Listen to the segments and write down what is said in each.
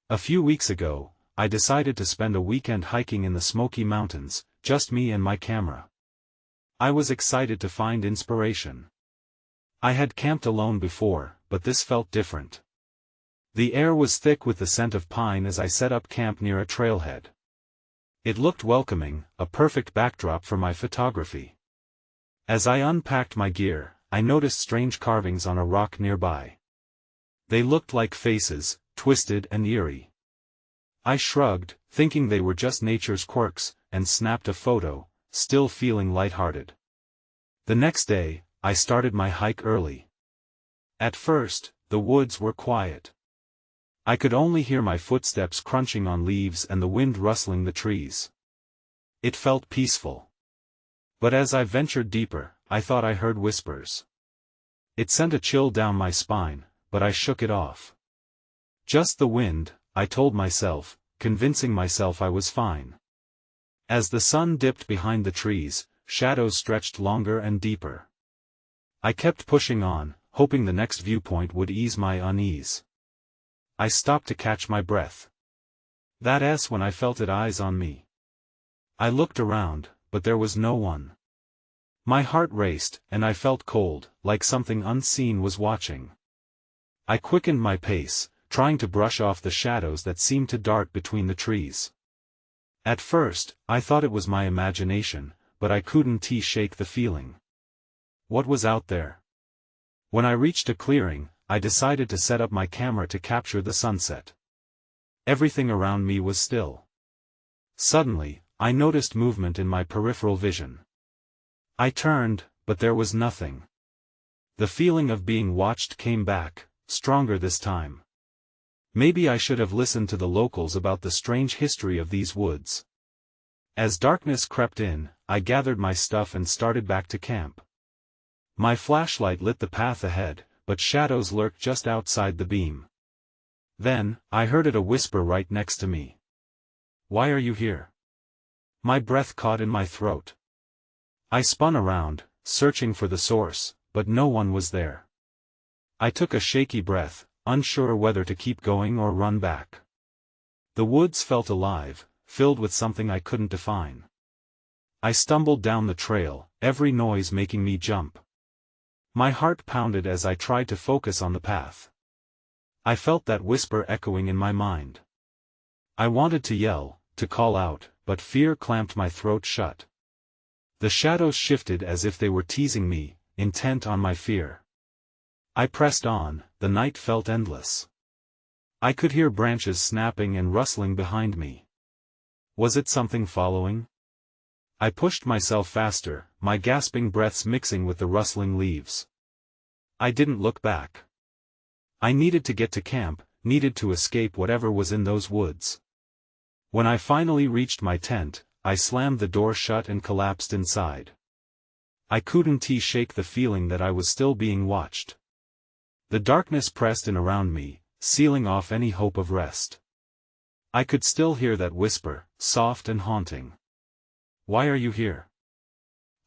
A few weeks ago, I decided to spend a weekend hiking in the Smoky Mountains, just me and my camera. I was excited to find inspiration. I had camped alone before, but this felt different. The air was thick with the scent of pine as I set up camp near a trailhead. It looked welcoming, a perfect backdrop for my photography. As I unpacked my gear, I noticed strange carvings on a rock nearby. They looked like faces, twisted and eerie. I shrugged, thinking they were just nature's quirks, and snapped a photo, still feeling lighthearted. The next day, I started my hike early. At first, the woods were quiet. I could only hear my footsteps crunching on leaves and the wind rustling the trees. It felt peaceful. But as I ventured deeper, I thought I heard whispers. It sent a chill down my spine, but I shook it off. Just the wind, I told myself, convincing myself I was fine. As the sun dipped behind the trees, shadows stretched longer and deeper. I kept pushing on, hoping the next viewpoint would ease my unease. I stopped to catch my breath. That's when I felt it eyes on me. I looked around, but there was no one. My heart raced, and I felt cold, like something unseen was watching. I quickened my pace, trying to brush off the shadows that seemed to dart between the trees. At first, I thought it was my imagination, but I couldn't shake the feeling. What was out there? When I reached a clearing, I decided to set up my camera to capture the sunset. Everything around me was still. Suddenly, I noticed movement in my peripheral vision. I turned, but there was nothing. The feeling of being watched came back, stronger this time. Maybe I should have listened to the locals about the strange history of these woods. As darkness crept in, I gathered my stuff and started back to camp. My flashlight lit the path ahead, but shadows lurked just outside the beam. Then, I heard a whisper right next to me. "Why are you here?" My breath caught in my throat. I spun around, searching for the source, but no one was there. I took a shaky breath, unsure whether to keep going or run back. The woods felt alive, filled with something I couldn't define. I stumbled down the trail, every noise making me jump. My heart pounded as I tried to focus on the path. I felt that whisper echoing in my mind. I wanted to yell, to call out, but fear clamped my throat shut. The shadows shifted as if they were teasing me, intent on my fear. I pressed on, the night felt endless. I could hear branches snapping and rustling behind me. Was it something following? I pushed myself faster, my gasping breaths mixing with the rustling leaves. I didn't look back. I needed to get to camp, needed to escape whatever was in those woods. When I finally reached my tent, I slammed the door shut and collapsed inside. I couldn't shake the feeling that I was still being watched. The darkness pressed in around me, sealing off any hope of rest. I could still hear that whisper, soft and haunting. "Why are you here?"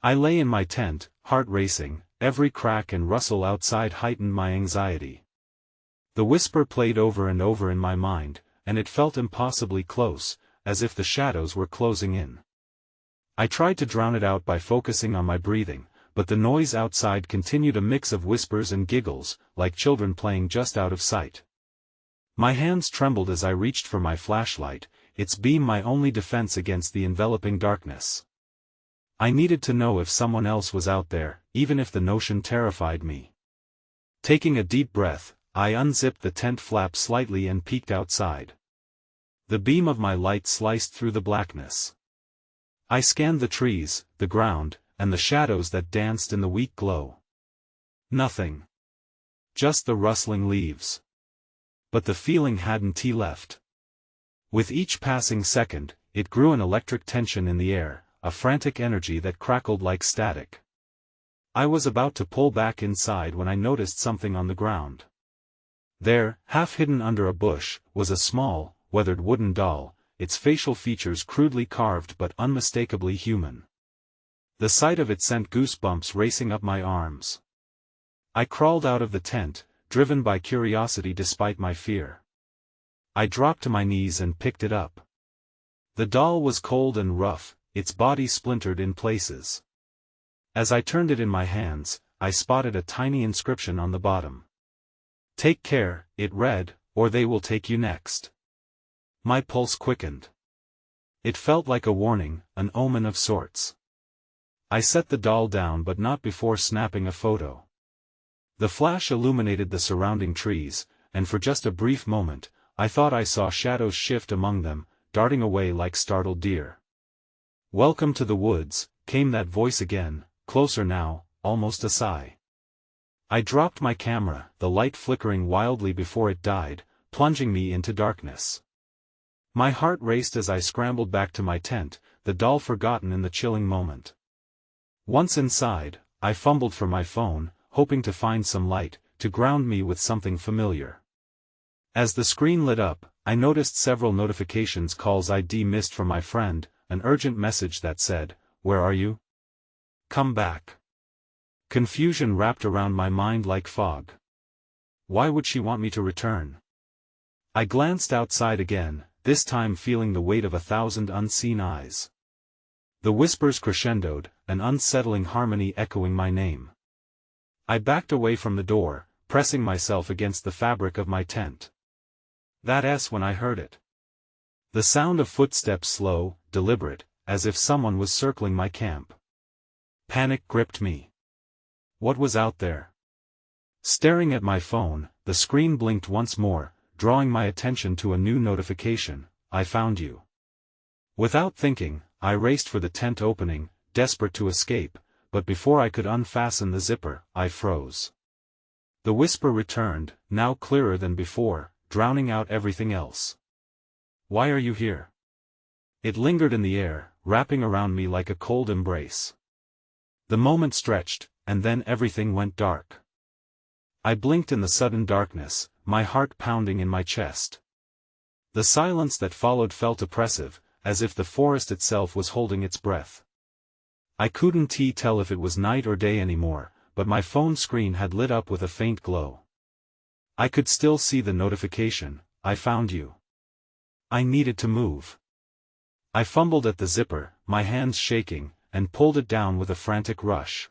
I lay in my tent, heart racing, every crack and rustle outside heightened my anxiety. The whisper played over and over in my mind, and it felt impossibly close, as if the shadows were closing in. I tried to drown it out by focusing on my breathing, but the noise outside continued, a mix of whispers and giggles, like children playing just out of sight. My hands trembled as I reached for my flashlight, its beam my only defense against the enveloping darkness. I needed to know if someone else was out there, even if the notion terrified me. Taking a deep breath, I unzipped the tent flap slightly and peeked outside. The beam of my light sliced through the blackness. I scanned the trees, the ground, and the shadows that danced in the weak glow. Nothing. Just the rustling leaves. But the feeling hadn't left. With each passing second, it grew, an electric tension in the air, a frantic energy that crackled like static. I was about to pull back inside when I noticed something on the ground. There, half hidden under a bush, was a small, weathered wooden doll, its facial features crudely carved but unmistakably human. The sight of it sent goosebumps racing up my arms. I crawled out of the tent, driven by curiosity despite my fear. I dropped to my knees and picked it up. The doll was cold and rough, its body splintered in places. As I turned it in my hands, I spotted a tiny inscription on the bottom. "Take care," it read, "or they will take you next." My pulse quickened. It felt like a warning, an omen of sorts. I set the doll down, but not before snapping a photo. The flash illuminated the surrounding trees, and for just a brief moment, I thought I saw shadows shift among them, darting away like startled deer. "Welcome to the woods," came that voice again, closer now, almost a sigh. I dropped my camera, the light flickering wildly before it died, plunging me into darkness. My heart raced as I scrambled back to my tent, the doll forgotten in the chilling moment. Once inside, I fumbled for my phone, hoping to find some light, to ground me with something familiar. As the screen lit up, I noticed several notifications calls I'd missed from my friend, an urgent message that said, "Where are you? Come back." Confusion wrapped around my mind like fog. Why would she want me to return? I glanced outside again, this time feeling the weight of 1,000 unseen eyes. The whispers crescendoed, an unsettling harmony echoing my name. I backed away from the door, pressing myself against the fabric of my tent. That's when I heard it. The sound of footsteps, slow, deliberate, as if someone was circling my camp. Panic gripped me. What was out there? Staring at my phone, the screen blinked once more, drawing my attention to a new notification: "I found you." Without thinking, I raced for the tent opening, desperate to escape, but before I could unfasten the zipper, I froze. The whisper returned, now clearer than before, drowning out everything else. "Why are you here?" It lingered in the air, wrapping around me like a cold embrace. The moment stretched, and then everything went dark. I blinked in the sudden darkness, my heart pounding in my chest. The silence that followed felt oppressive, as if the forest itself was holding its breath. I couldn't tell if it was night or day anymore, but my phone screen had lit up with a faint glow. I could still see the notification: "I found you." I needed to move. I fumbled at the zipper, my hands shaking, and pulled it down with a frantic rush.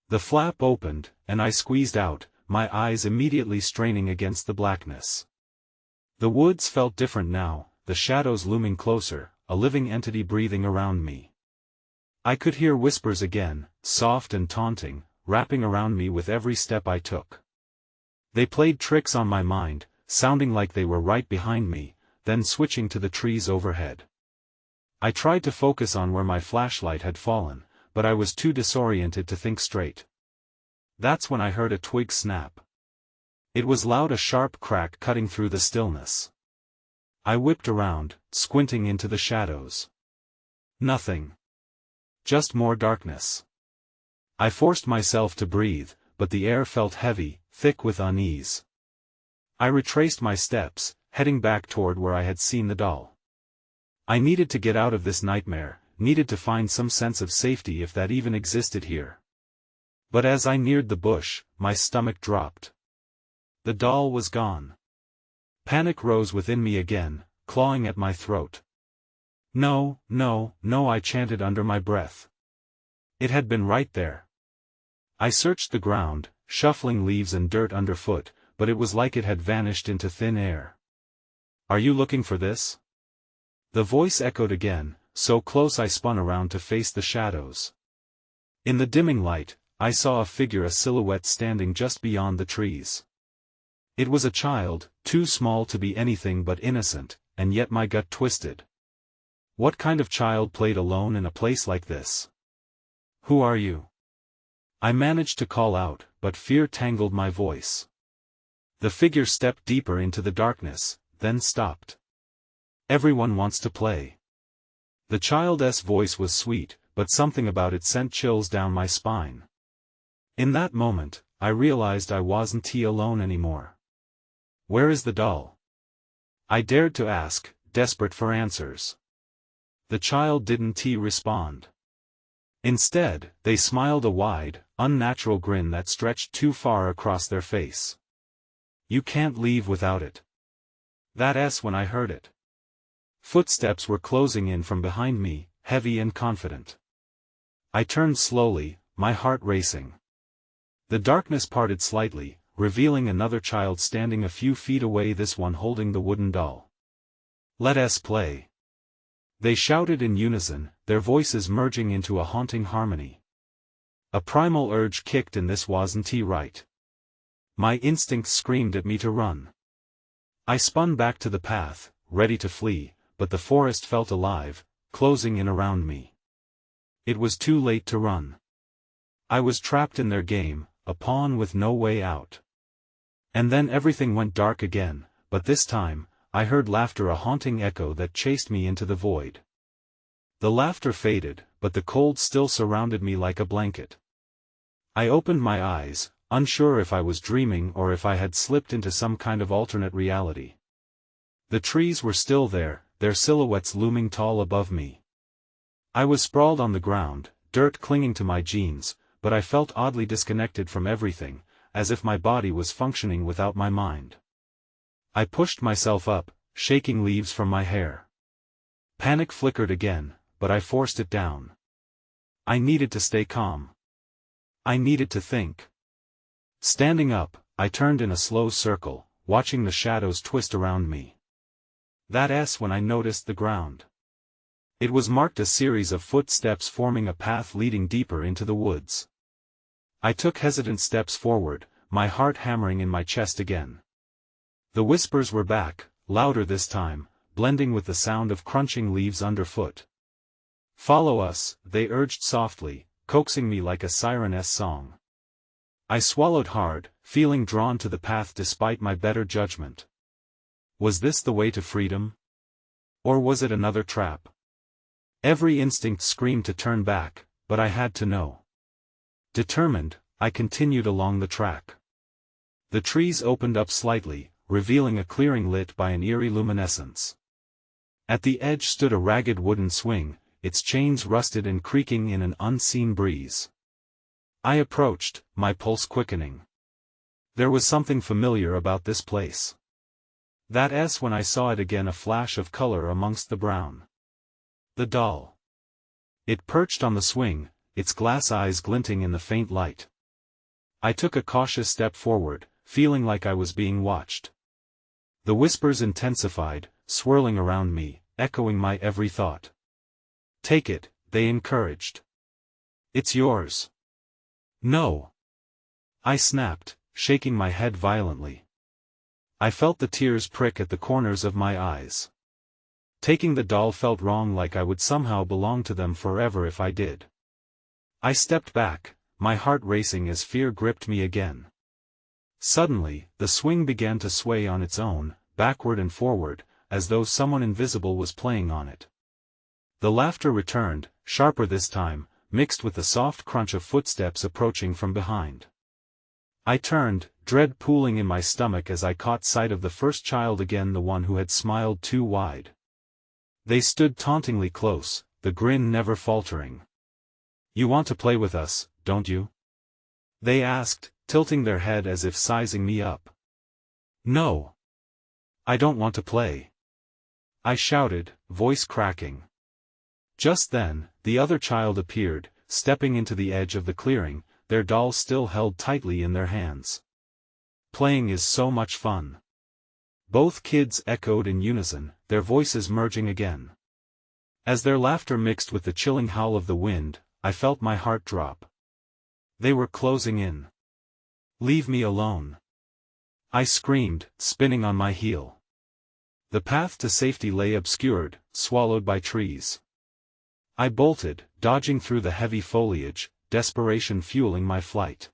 The flap opened, and I squeezed out, my eyes immediately straining against the blackness. The woods felt different now, the shadows looming closer, a living entity breathing around me. I could hear whispers again, soft and taunting, wrapping around me with every step I took. They played tricks on my mind, sounding like they were right behind me, then switching to the trees overhead. I tried to focus on where my flashlight had fallen, but I was too disoriented to think straight. That's when I heard a twig snap. It was loud, a sharp crack cutting through the stillness. I whipped around, squinting into the shadows. Nothing. Just more darkness. I forced myself to breathe, but the air felt heavy, thick with unease. I retraced my steps, heading back toward where I had seen the doll. I needed to get out of this nightmare, needed to find some sense of safety if that even existed here. But as I neared the bush, my stomach dropped. The doll was gone. Panic rose within me again, clawing at my throat. "No, no, no," I chanted under my breath. It had been right there. I searched the ground, shuffling leaves and dirt underfoot, but it was like it had vanished into thin air. "Are you looking for this?" The voice echoed again, so close I spun around to face the shadows. In the dimming light, I saw a figure, a silhouette standing just beyond the trees. It was a child, too small to be anything but innocent, and yet my gut twisted. What kind of child played alone in a place like this? "Who are you?" I managed to call out, but fear tangled my voice. The figure stepped deeper into the darkness, then stopped. "Everyone wants to play." The child's voice was sweet, but something about it sent chills down my spine. In that moment, I realized I wasn't alone anymore. "Where is the doll?" I dared to ask, desperate for answers. The child didn't respond. Instead, they smiled, a wide, unnatural grin that stretched too far across their face. "You can't leave without it." That's when I heard it. Footsteps were closing in from behind me, heavy and confident. I turned slowly, my heart racing. The darkness parted slightly, revealing another child standing a few feet away, this one holding the wooden doll. "Let us play," they shouted in unison, their voices merging into a haunting harmony. A primal urge kicked in, this wasn't right. My instincts screamed at me to run. I spun back to the path, ready to flee, but the forest felt alive, closing in around me. It was too late to run. I was trapped in their game, a pawn with no way out. And then everything went dark again, but this time, I heard laughter, a haunting echo that chased me into the void. The laughter faded, but the cold still surrounded me like a blanket. I opened my eyes, unsure if I was dreaming or if I had slipped into some kind of alternate reality. The trees were still there, their silhouettes looming tall above me. I was sprawled on the ground, dirt clinging to my jeans, but I felt oddly disconnected from everything, as if my body was functioning without my mind. I pushed myself up, shaking leaves from my hair. Panic flickered again, but I forced it down. I needed to stay calm. I needed to think. Standing up, I turned in a slow circle, watching the shadows twist around me. That's when I noticed the ground. It was marked a series of footsteps forming a path leading deeper into the woods. I took hesitant steps forward, my heart hammering in my chest again. The whispers were back, louder this time, blending with the sound of crunching leaves underfoot. "Follow us," they urged softly, coaxing me like a siren's song. I swallowed hard, feeling drawn to the path despite my better judgment. Was this the way to freedom? Or was it another trap? Every instinct screamed to turn back, but I had to know. Determined, I continued along the track. The trees opened up slightly, revealing a clearing lit by an eerie luminescence. At the edge stood a ragged wooden swing, its chains rusted and creaking in an unseen breeze. I approached, my pulse quickening. There was something familiar about this place. That's when I saw it again, a flash of color amongst the brown. The doll. It perched on the swing, its glass eyes glinting in the faint light. I took a cautious step forward, feeling like I was being watched. The whispers intensified, swirling around me, echoing my every thought. "Take it," they encouraged. "It's yours." "No." I snapped, shaking my head violently. I felt the tears prick at the corners of my eyes. Taking the doll felt wrong, like I would somehow belong to them forever if I did. I stepped back, my heart racing as fear gripped me again. Suddenly, the swing began to sway on its own, backward and forward, as though someone invisible was playing on it. The laughter returned, sharper this time, mixed with the soft crunch of footsteps approaching from behind. I turned, dread pooling in my stomach as I caught sight of the first child again, the one who had smiled too wide. They stood tauntingly close, the grin never faltering. "You want to play with us, don't you?" they asked, tilting their head as if sizing me up. "No. I don't want to play," I shouted, voice cracking. Just then, the other child appeared, stepping into the edge of the clearing, their doll still held tightly in their hands. "Playing is so much fun." Both kids echoed in unison, their voices merging again. As their laughter mixed with the chilling howl of the wind, I felt my heart drop. They were closing in. "Leave me alone," I screamed, spinning on my heel. The path to safety lay obscured, swallowed by trees. I bolted, dodging through the heavy foliage, desperation fueling my flight.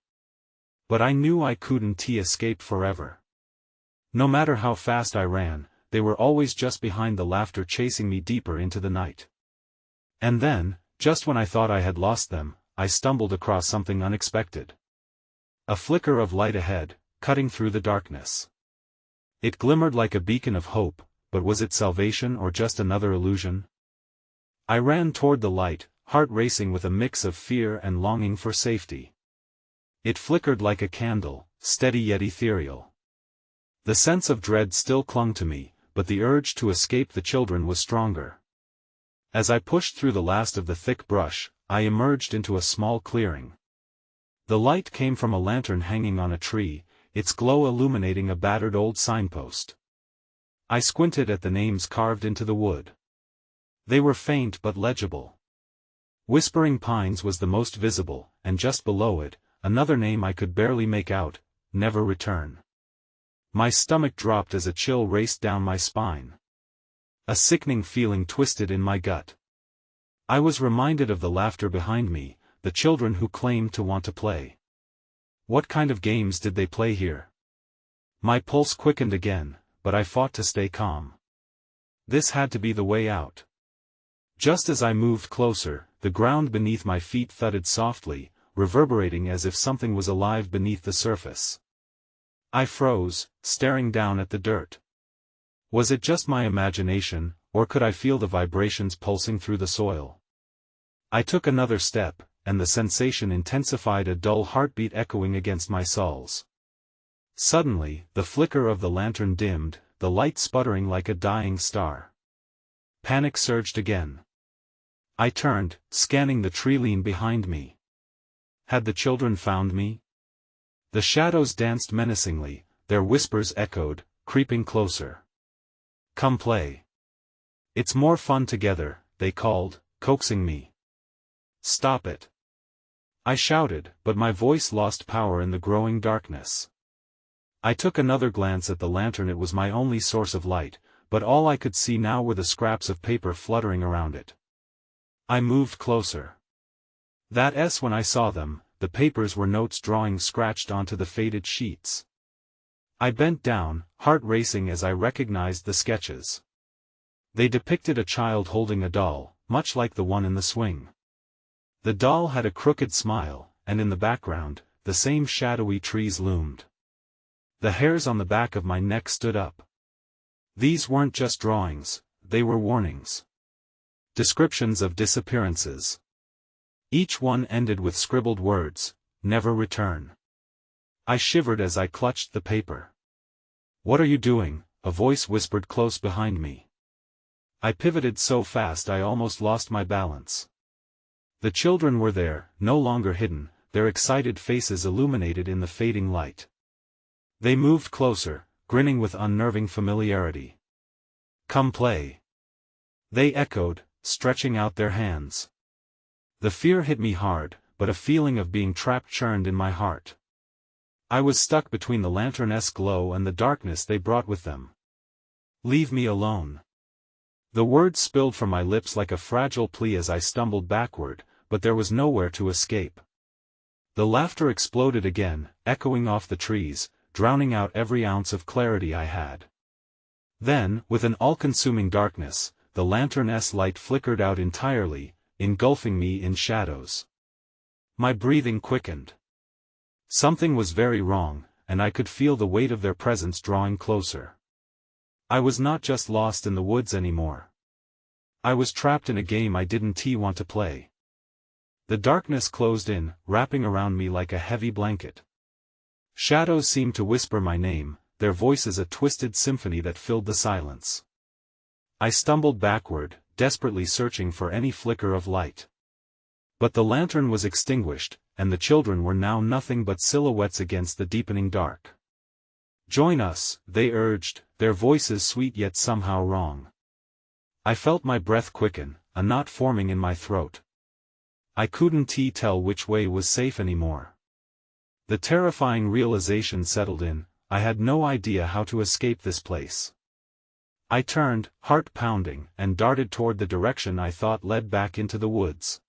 But I knew I couldn't escape forever. No matter how fast I ran, they were always just behind, the laughter chasing me deeper into the night. And then, just when I thought I had lost them, I stumbled across something unexpected. A flicker of light ahead, cutting through the darkness. It glimmered like a beacon of hope, but was it salvation or just another illusion? I ran toward the light, heart racing with a mix of fear and longing for safety. It flickered like a candle, steady yet ethereal. The sense of dread still clung to me, but the urge to escape the children was stronger. As I pushed through the last of the thick brush, I emerged into a small clearing. The light came from a lantern hanging on a tree, its glow illuminating a battered old signpost. I squinted at the names carved into the wood. They were faint but legible. Whispering Pines was the most visible, and just below it, another name I could barely make out, Never Return. My stomach dropped as a chill raced down my spine. A sickening feeling twisted in my gut. I was reminded of the laughter behind me, the children who claimed to want to play. What kind of games did they play here? My pulse quickened again, but I fought to stay calm. This had to be the way out. Just as I moved closer, the ground beneath my feet thudded softly, reverberating as if something was alive beneath the surface. I froze, staring down at the dirt. Was it just my imagination, or could I feel the vibrations pulsing through the soil? I took another step, and the sensation intensified, a dull heartbeat echoing against my soles. Suddenly, the flicker of the lantern dimmed, the light sputtering like a dying star. Panic surged again. I turned, scanning the tree line behind me. Had the children found me? The shadows danced menacingly, their whispers echoed, creeping closer. Come play. It's more fun together, they called, coaxing me. Stop it. I shouted, but my voice lost power in the growing darkness. I took another glance at the lantern. It was my only source of light, but all I could see now were the scraps of paper fluttering around it. I moved closer. When I saw them, the papers were notes, drawings scratched onto the faded sheets. I bent down, heart racing as I recognized the sketches. They depicted a child holding a doll, much like the one in the swing. The doll had a crooked smile, and in the background, the same shadowy trees loomed. The hairs on the back of my neck stood up. These weren't just drawings, they were warnings. Descriptions of disappearances. Each one ended with scribbled words, "Never return." I shivered as I clutched the paper. "What are you doing?" a voice whispered close behind me. I pivoted so fast I almost lost my balance. The children were there, no longer hidden, their excited faces illuminated in the fading light. They moved closer, grinning with unnerving familiarity. "Come play." They echoed, stretching out their hands. The fear hit me hard, but a feeling of being trapped churned in my heart. I was stuck between the lantern's glow and the darkness they brought with them. "Leave me alone." The words spilled from my lips like a fragile plea as I stumbled backward, but there was nowhere to escape. The laughter exploded again, echoing off the trees, drowning out every ounce of clarity I had. Then, with an all-consuming darkness, the lantern's light flickered out entirely, engulfing me in shadows. My breathing quickened. Something was very wrong, and I could feel the weight of their presence drawing closer. I was not just lost in the woods anymore. I was trapped in a game I didn't want to play. The darkness closed in, wrapping around me like a heavy blanket. Shadows seemed to whisper my name, their voices a twisted symphony that filled the silence. I stumbled backward, desperately searching for any flicker of light. But the lantern was extinguished, and the children were now nothing but silhouettes against the deepening dark. "Join us," they urged, their voices sweet yet somehow wrong. I felt my breath quicken, a knot forming in my throat. I couldn't tell which way was safe anymore. The terrifying realization settled in, I had no idea how to escape this place. I turned, heart pounding, and darted toward the direction I thought led back into the woods.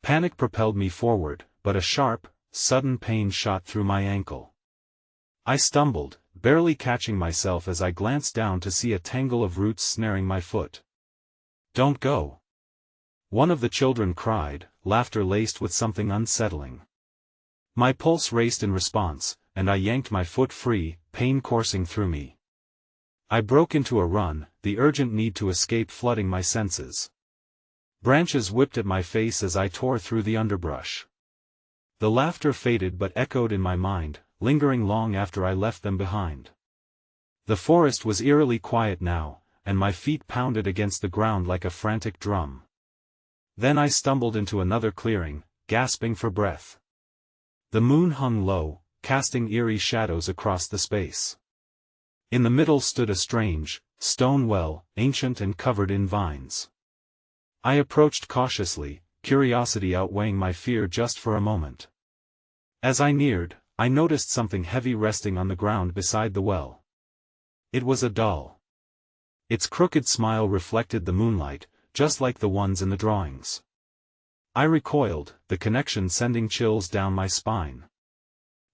Panic propelled me forward, but a sharp, sudden pain shot through my ankle. I stumbled, barely catching myself as I glanced down to see a tangle of roots snaring my foot. "Don't go!" one of the children cried, laughter laced with something unsettling. My pulse raced in response, and I yanked my foot free, pain coursing through me. I broke into a run, the urgent need to escape flooding my senses. Branches whipped at my face as I tore through the underbrush. The laughter faded but echoed in my mind, lingering long after I left them behind. The forest was eerily quiet now, and my feet pounded against the ground like a frantic drum. Then I stumbled into another clearing, gasping for breath. The moon hung low, casting eerie shadows across the space. In the middle stood a strange, stone well, ancient and covered in vines. I approached cautiously, curiosity outweighing my fear just for a moment. As I neared, I noticed something heavy resting on the ground beside the well. It was a doll. Its crooked smile reflected the moonlight, just like the ones in the drawings. I recoiled, the connection sending chills down my spine.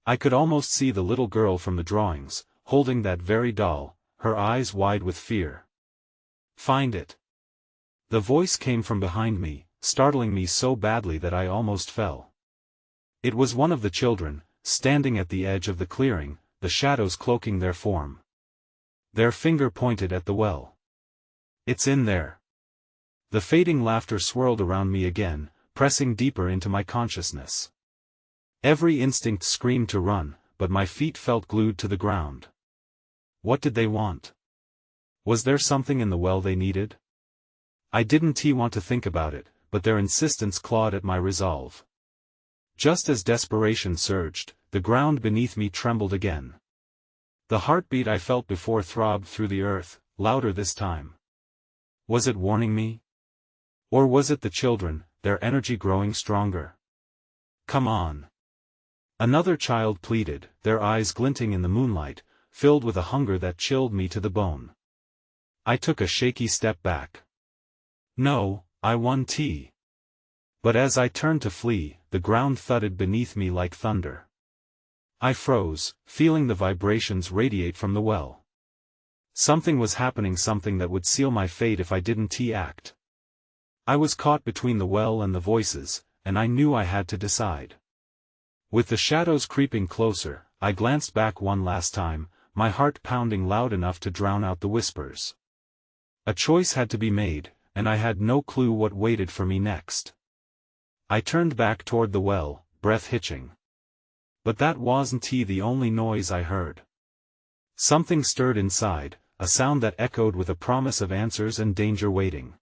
I could almost see the little girl from the drawings, holding that very doll, her eyes wide with fear. "Find it." The voice came from behind me, startling me so badly that I almost fell. It was one of the children, standing at the edge of the clearing, the shadows cloaking their form. Their finger pointed at the well. "It's in there." The fading laughter swirled around me again, pressing deeper into my consciousness. Every instinct screamed to run, but my feet felt glued to the ground. What did they want? Was there something in the well they needed? I didn't want to think about it, but their insistence clawed at my resolve. Just as desperation surged, the ground beneath me trembled again. The heartbeat I felt before throbbed through the earth, louder this time. Was it warning me? Or was it the children, their energy growing stronger? "Come on." Another child pleaded, their eyes glinting in the moonlight, filled with a hunger that chilled me to the bone. I took a shaky step back. "No, I want tea." But as I turned to flee, the ground thudded beneath me like thunder. I froze, feeling the vibrations radiate from the well. Something was happening, something that would seal my fate if I didn't act. I was caught between the well and the voices, and I knew I had to decide. With the shadows creeping closer, I glanced back one last time, my heart pounding loud enough to drown out the whispers. A choice had to be made, and I had no clue what waited for me next. I turned back toward the well, breath hitching. But that wasn't the only noise I heard. Something stirred inside, a sound that echoed with a promise of answers and danger waiting.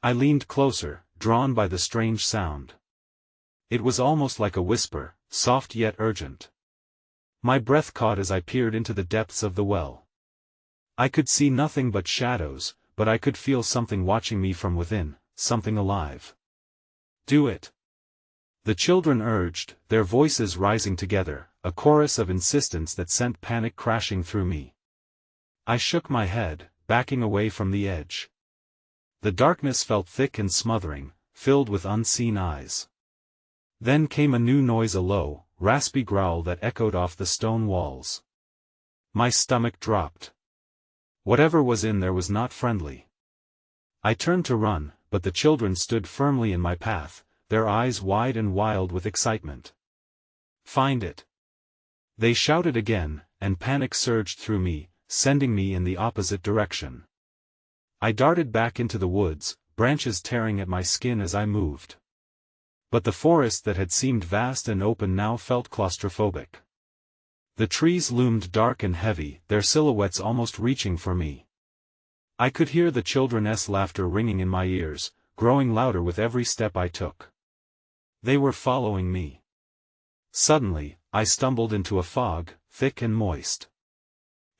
I leaned closer, drawn by the strange sound. It was almost like a whisper, soft yet urgent. My breath caught as I peered into the depths of the well. I could see nothing but shadows, but I could feel something watching me from within, something alive. "Do it." The children urged, their voices rising together, a chorus of insistence that sent panic crashing through me. I shook my head, backing away from the edge. The darkness felt thick and smothering, filled with unseen eyes. Then came a new noise, a low, raspy growl that echoed off the stone walls. My stomach dropped. Whatever was in there was not friendly. I turned to run, but the children stood firmly in my path, their eyes wide and wild with excitement. "Find it." They shouted again, and panic surged through me, sending me in the opposite direction. I darted back into the woods, branches tearing at my skin as I moved. But the forest that had seemed vast and open now felt claustrophobic. The trees loomed dark and heavy, their silhouettes almost reaching for me. I could hear the children's laughter ringing in my ears, growing louder with every step I took. They were following me. Suddenly, I stumbled into a fog, thick and moist.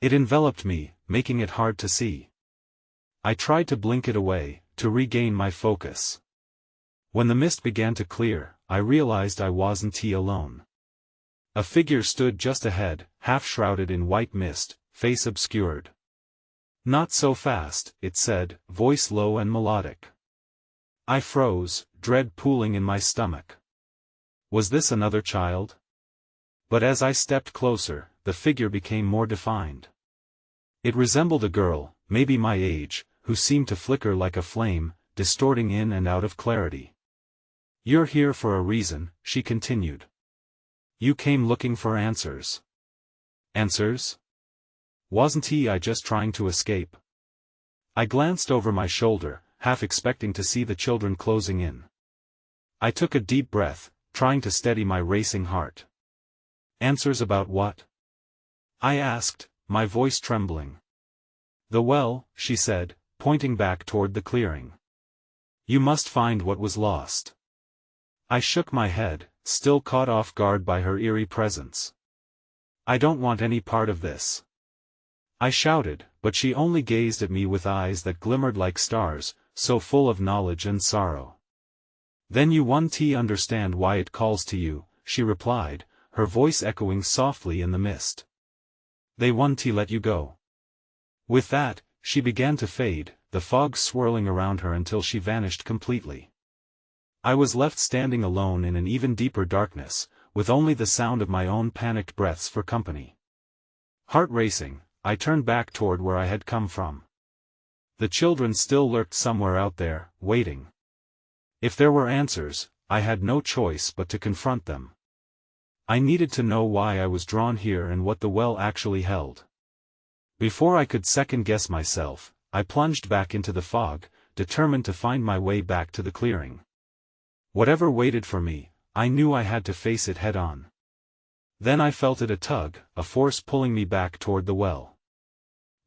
It enveloped me, making it hard to see. I tried to blink it away, to regain my focus. When the mist began to clear, I realized I wasn't alone. A figure stood just ahead, half shrouded in white mist, face obscured. "Not so fast," it said, voice low and melodic. I froze, dread pooling in my stomach. Was this another child? But as I stepped closer, the figure became more defined. It resembled a girl, maybe my age, who seemed to flicker like a flame, distorting in and out of clarity. "You're here for a reason," she continued. "You came looking for answers." Answers? Wasn't I just trying to escape? I glanced over my shoulder, half expecting to see the children closing in. I took a deep breath, trying to steady my racing heart. "Answers about what?" I asked, my voice trembling. "The well," she said, pointing back toward the clearing. "You must find what was lost." I shook my head, still caught off guard by her eerie presence. "I don't want any part of this," I shouted, but she only gazed at me with eyes that glimmered like stars, so full of knowledge and sorrow. "Then you won't understand why it calls to you," she replied, her voice echoing softly in the mist. "They won't let you go." With that, she began to fade, the fog swirling around her until she vanished completely. I was left standing alone in an even deeper darkness, with only the sound of my own panicked breaths for company. Heart racing, I turned back toward where I had come from. The children still lurked somewhere out there, waiting. If there were answers, I had no choice but to confront them. I needed to know why I was drawn here and what the well actually held. Before I could second-guess myself, I plunged back into the fog, determined to find my way back to the clearing. Whatever waited for me, I knew I had to face it head-on. Then I felt it, a tug, a force pulling me back toward the well.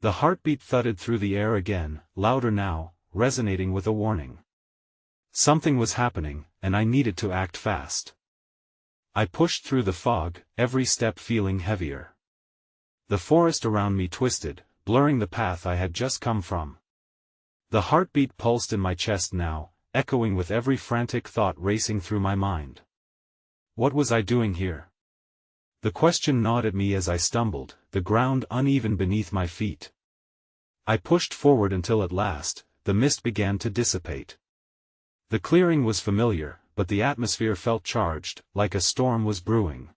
The heartbeat thudded through the air again, louder now, resonating with a warning. Something was happening, and I needed to act fast. I pushed through the fog, every step feeling heavier. The forest around me twisted, blurring the path I had just come from. The heartbeat pulsed in my chest now, echoing with every frantic thought racing through my mind. What was I doing here? The question gnawed at me as I stumbled, the ground uneven beneath my feet. I pushed forward until at last, the mist began to dissipate. The clearing was familiar, but the atmosphere felt charged, like a storm was brewing.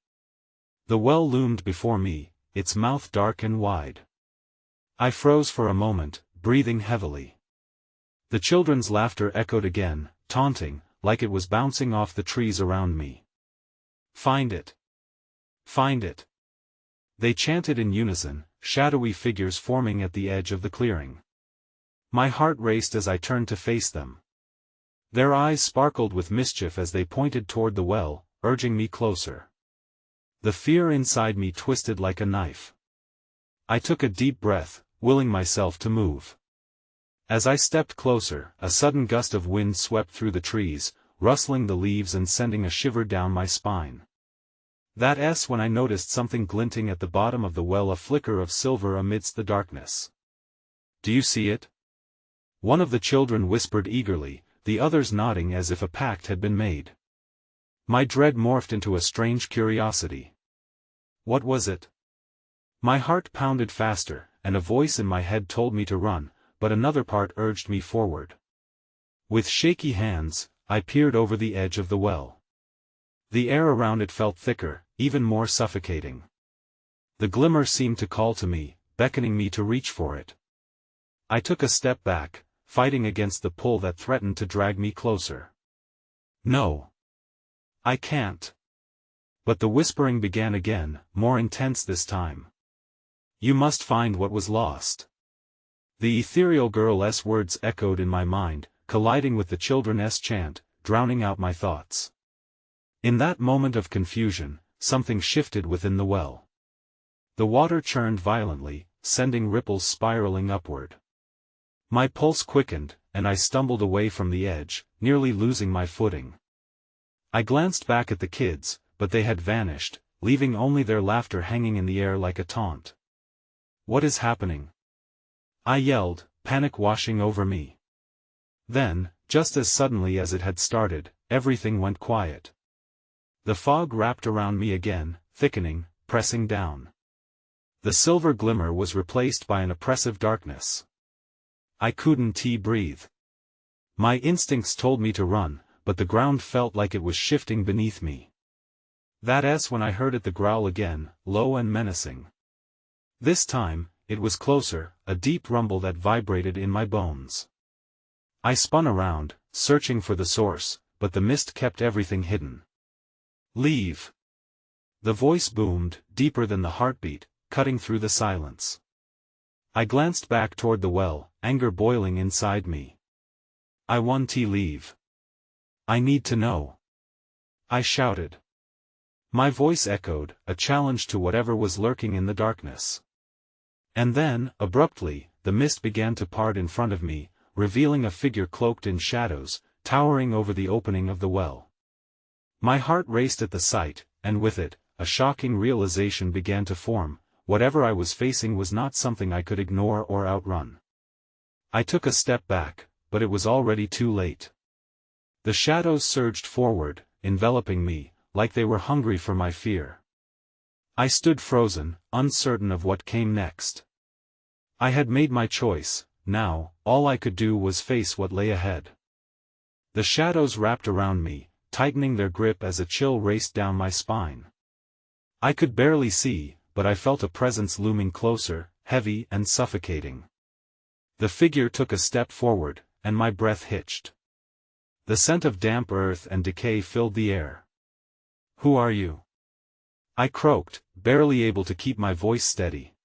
The well loomed before me, its mouth dark and wide. I froze for a moment, breathing heavily. The children's laughter echoed again, taunting, like it was bouncing off the trees around me. "Find it! Find it!" They chanted in unison, shadowy figures forming at the edge of the clearing. My heart raced as I turned to face them. Their eyes sparkled with mischief as they pointed toward the well, urging me closer. The fear inside me twisted like a knife. I took a deep breath, willing myself to move. As I stepped closer, a sudden gust of wind swept through the trees, rustling the leaves and sending a shiver down my spine. That's when I noticed something glinting at the bottom of the well, a flicker of silver amidst the darkness. "Do you see it?" One of the children whispered eagerly, the others nodding as if a pact had been made. My dread morphed into a strange curiosity. What was it? My heart pounded faster, and a voice in my head told me to run, but another part urged me forward. With shaky hands, I peered over the edge of the well. The air around it felt thicker, even more suffocating. The glimmer seemed to call to me, beckoning me to reach for it. I took a step back, fighting against the pull that threatened to drag me closer. "No. I can't." But the whispering began again, more intense this time. "You must find what was lost." The ethereal girl's words echoed in my mind, colliding with the children's chant, drowning out my thoughts. In that moment of confusion, something shifted within the well. The water churned violently, sending ripples spiraling upward. My pulse quickened, and I stumbled away from the edge, nearly losing my footing. I glanced back at the kids, but they had vanished, leaving only their laughter hanging in the air like a taunt. "What is happening?" I yelled, panic washing over me. Then, just as suddenly as it had started, everything went quiet. The fog wrapped around me again, thickening, pressing down. The silver glimmer was replaced by an oppressive darkness. I couldn't breathe. My instincts told me to run, but the ground felt like it was shifting beneath me. That's when I heard it growl again, low and menacing. This time, it was closer, a deep rumble that vibrated in my bones. I spun around, searching for the source, but the mist kept everything hidden. "Leave!" The voice boomed, deeper than the heartbeat, cutting through the silence. I glanced back toward the well, anger boiling inside me. "I want to leave. I need to know." I shouted. My voice echoed, a challenge to whatever was lurking in the darkness. And then, abruptly, the mist began to part in front of me, revealing a figure cloaked in shadows, towering over the opening of the well. My heart raced at the sight, and with it, a shocking realization began to form: whatever I was facing was not something I could ignore or outrun. I took a step back, but it was already too late. The shadows surged forward, enveloping me, like they were hungry for my fear. I stood frozen, uncertain of what came next. I had made my choice. Now, all I could do was face what lay ahead. The shadows wrapped around me, tightening their grip as a chill raced down my spine. I could barely see, but I felt a presence looming closer, heavy and suffocating. The figure took a step forward, and my breath hitched. The scent of damp earth and decay filled the air. "Who are you?" I croaked, barely able to keep my voice steady.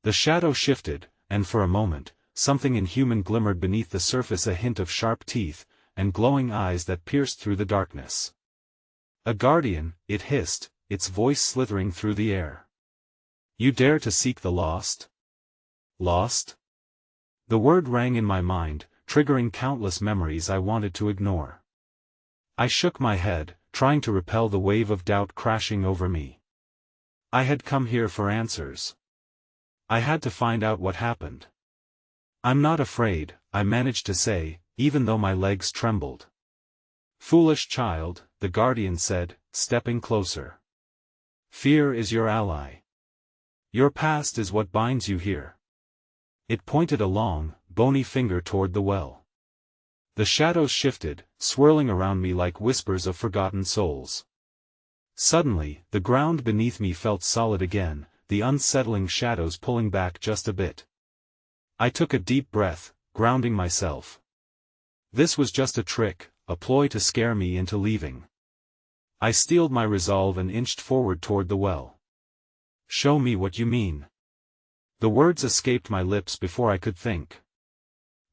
The shadow shifted, and for a moment, something inhuman glimmered beneath the surface, a hint of sharp teeth, and glowing eyes that pierced through the darkness. "A guardian," it hissed, its voice slithering through the air. "You dare to seek the lost?" Lost? The word rang in my mind, triggering countless memories I wanted to ignore. I shook my head, trying to repel the wave of doubt crashing over me. I had come here for answers. I had to find out what happened. "I'm not afraid," I managed to say, even though my legs trembled. "Foolish child," the guardian said, stepping closer. "Fear is your ally. Your past is what binds you here." It pointed a long, bony finger toward the well. The shadows shifted, swirling around me like whispers of forgotten souls. Suddenly, the ground beneath me felt solid again, the unsettling shadows pulling back just a bit. I took a deep breath, grounding myself. This was just a trick, a ploy to scare me into leaving. I steeled my resolve and inched forward toward the well. "Show me what you mean." The words escaped my lips before I could think.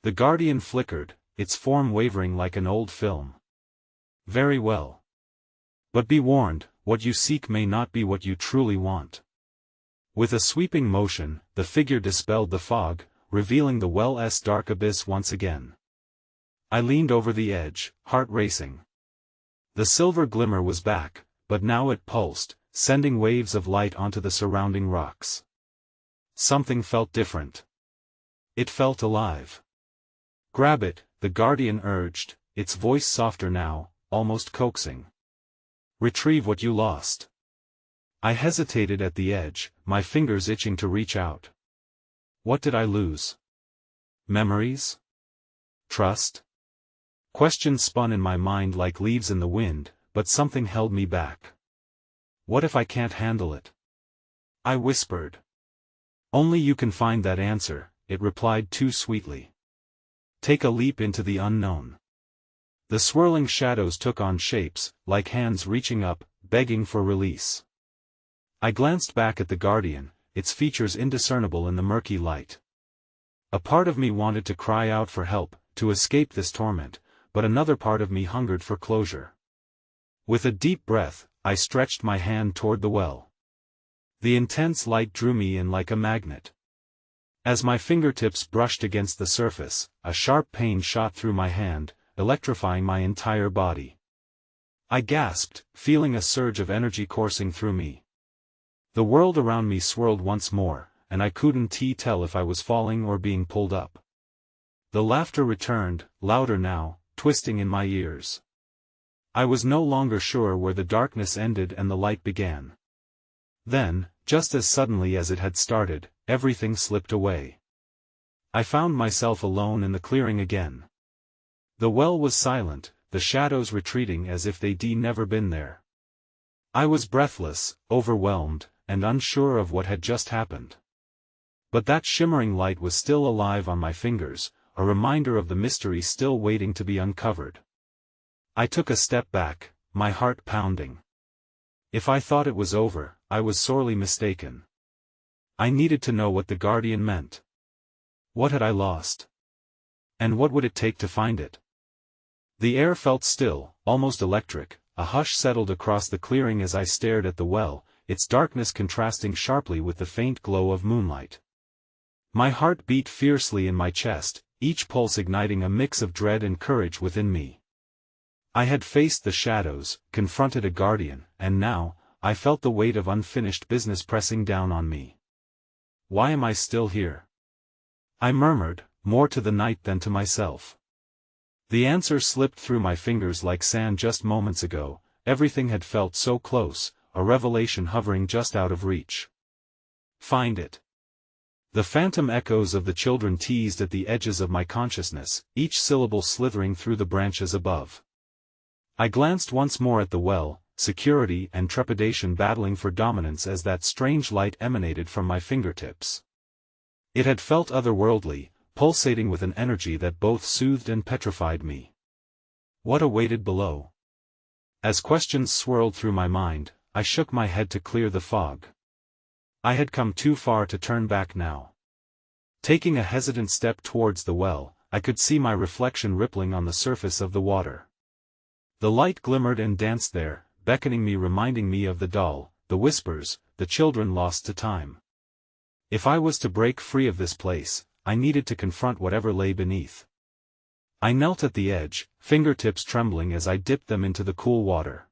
The guardian flickered, its form wavering like an old film. "Very well. But be warned, what you seek may not be what you truly want." With a sweeping motion, the figure dispelled the fog, revealing the well's dark abyss once again. I leaned over the edge, heart racing. The silver glimmer was back, but now it pulsed, sending waves of light onto the surrounding rocks. Something felt different. It felt alive. "Grab it," the guardian urged, its voice softer now, almost coaxing. "Retrieve what you lost." I hesitated at the edge, my fingers itching to reach out. What did I lose? Memories? Trust? Questions spun in my mind like leaves in the wind, but something held me back. "What if I can't handle it?" I whispered. "Only you can find that answer," it replied too sweetly. "Take a leap into the unknown." The swirling shadows took on shapes, like hands reaching up, begging for release. I glanced back at the guardian, its features indiscernible in the murky light. A part of me wanted to cry out for help, to escape this torment, but another part of me hungered for closure. With a deep breath, I stretched my hand toward the well. The intense light drew me in like a magnet. As my fingertips brushed against the surface, a sharp pain shot through my hand, electrifying my entire body. I gasped, feeling a surge of energy coursing through me. The world around me swirled once more, and I couldn't tell if I was falling or being pulled up. The laughter returned, louder now, twisting in my ears. I was no longer sure where the darkness ended and the light began. Then, just as suddenly as it had started, everything slipped away. I found myself alone in the clearing again. The well was silent, the shadows retreating as if they'd never been there. I was breathless, overwhelmed, and unsure of what had just happened. But that shimmering light was still alive on my fingers, a reminder of the mystery still waiting to be uncovered. I took a step back, my heart pounding. If I thought it was over, I was sorely mistaken. I needed to know what the guardian meant. What had I lost? And what would it take to find it? The air felt still, almost electric, a hush settled across the clearing as I stared at the well, its darkness contrasting sharply with the faint glow of moonlight. My heart beat fiercely in my chest, each pulse igniting a mix of dread and courage within me. I had faced the shadows, confronted a guardian, and now, I felt the weight of unfinished business pressing down on me. Why am I still here? I murmured, more to the night than to myself. The answer slipped through my fingers like sand just moments ago. Everything had felt so close, a revelation hovering just out of reach. Find it. The phantom echoes of the children teased at the edges of my consciousness, each syllable slithering through the branches above. I glanced once more at the well, security and trepidation battling for dominance as that strange light emanated from my fingertips. It had felt otherworldly, pulsating with an energy that both soothed and petrified me. What awaited below? As questions swirled through my mind, I shook my head to clear the fog. I had come too far to turn back now. Taking a hesitant step towards the well, I could see my reflection rippling on the surface of the water. The light glimmered and danced there, beckoning me, reminding me of the doll, the whispers, the children lost to time. If I was to break free of this place, I needed to confront whatever lay beneath. I knelt at the edge, fingertips trembling as I dipped them into the cool water.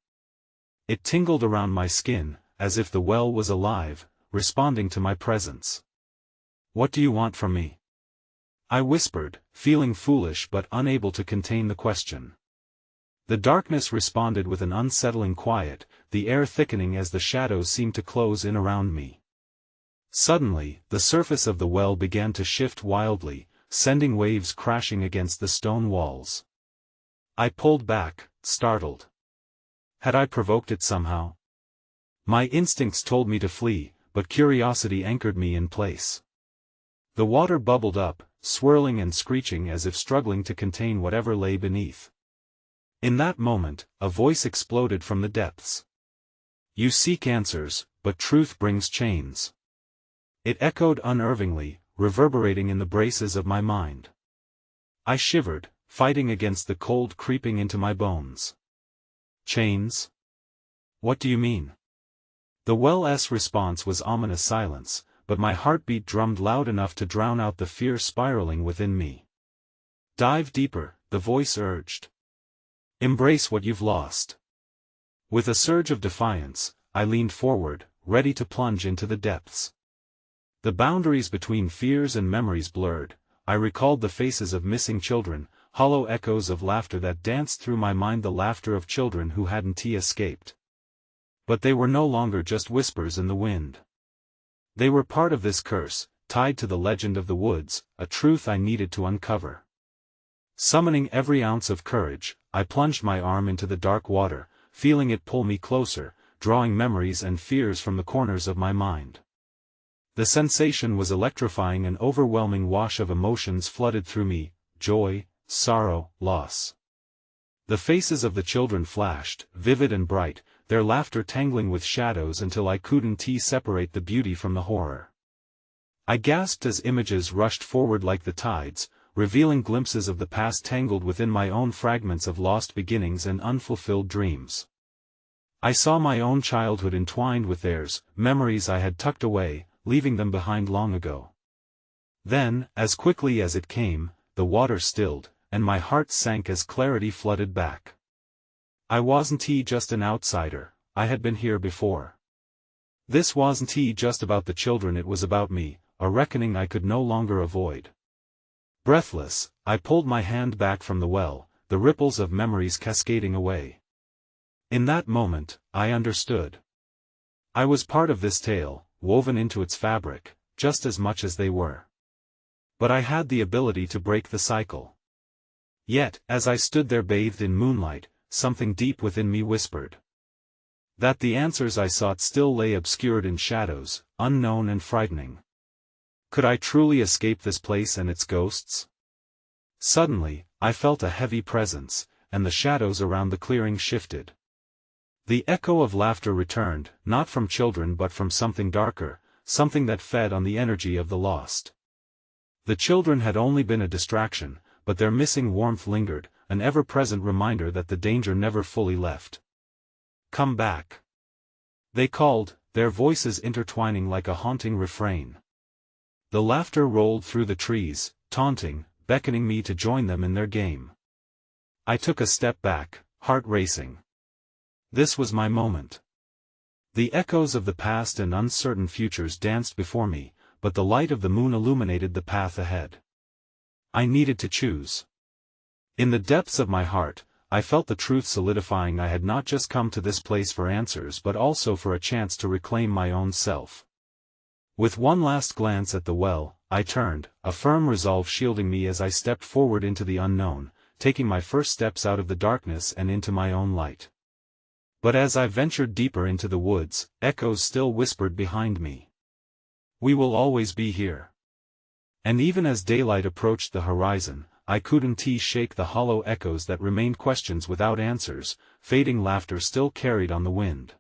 It tingled around my skin, as if the well was alive, responding to my presence. "What do you want from me?" I whispered, feeling foolish but unable to contain the question. The darkness responded with an unsettling quiet, the air thickening as the shadows seemed to close in around me. Suddenly, the surface of the well began to shift wildly, sending waves crashing against the stone walls. I pulled back, startled. Had I provoked it somehow? My instincts told me to flee, but curiosity anchored me in place. The water bubbled up, swirling and screeching as if struggling to contain whatever lay beneath. In that moment, a voice exploded from the depths. "You seek answers, but truth brings chains." It echoed unnervingly, reverberating in the braces of my mind. I shivered, fighting against the cold creeping into my bones. "Chains? What do you mean?" The well's response was ominous silence, but my heartbeat drummed loud enough to drown out the fear spiraling within me. "Dive deeper," the voice urged. "Embrace what you've lost." With a surge of defiance, I leaned forward, ready to plunge into the depths. The boundaries between fears and memories blurred. I recalled the faces of missing children, hollow echoes of laughter that danced through my mind, the laughter of children who hadn't escaped. But they were no longer just whispers in the wind. They were part of this curse, tied to the legend of the woods, a truth I needed to uncover. Summoning every ounce of courage, I plunged my arm into the dark water, feeling it pull me closer, drawing memories and fears from the corners of my mind. The sensation was electrifying, an overwhelming wash of emotions flooded through me: joy, sorrow, loss. The faces of the children flashed, vivid and bright, their laughter tangling with shadows until I couldn't separate the beauty from the horror. I gasped as images rushed forward like the tides, revealing glimpses of the past tangled within my own fragments of lost beginnings and unfulfilled dreams. I saw my own childhood entwined with theirs, memories I had tucked away, leaving them behind long ago. Then, as quickly as it came, the water stilled, and my heart sank as clarity flooded back. I wasn't just an outsider, I had been here before. This wasn't just about the children, it was about me, a reckoning I could no longer avoid. Breathless, I pulled my hand back from the well, the ripples of memories cascading away. In that moment, I understood. I was part of this tale, woven into its fabric, just as much as they were. But I had the ability to break the cycle. Yet, as I stood there bathed in moonlight, something deep within me whispered that the answers I sought still lay obscured in shadows, unknown and frightening. Could I truly escape this place and its ghosts? Suddenly, I felt a heavy presence, and the shadows around the clearing shifted. The echo of laughter returned, not from children but from something darker, something that fed on the energy of the lost. The children had only been a distraction, but their missing warmth lingered, an ever-present reminder that the danger never fully left. "Come back," they called, their voices intertwining like a haunting refrain. The laughter rolled through the trees, taunting, beckoning me to join them in their game. I took a step back, heart racing. This was my moment. The echoes of the past and uncertain futures danced before me, but the light of the moon illuminated the path ahead. I needed to choose. In the depths of my heart, I felt the truth solidifying. I had not just come to this place for answers but also for a chance to reclaim my own self. With one last glance at the well, I turned, a firm resolve shielding me as I stepped forward into the unknown, taking my first steps out of the darkness and into my own light. But as I ventured deeper into the woods, echoes still whispered behind me. "We will always be here." And even as daylight approached the horizon, I couldn't shake the hollow echoes that remained questions without answers. Fading laughter still carried on the wind.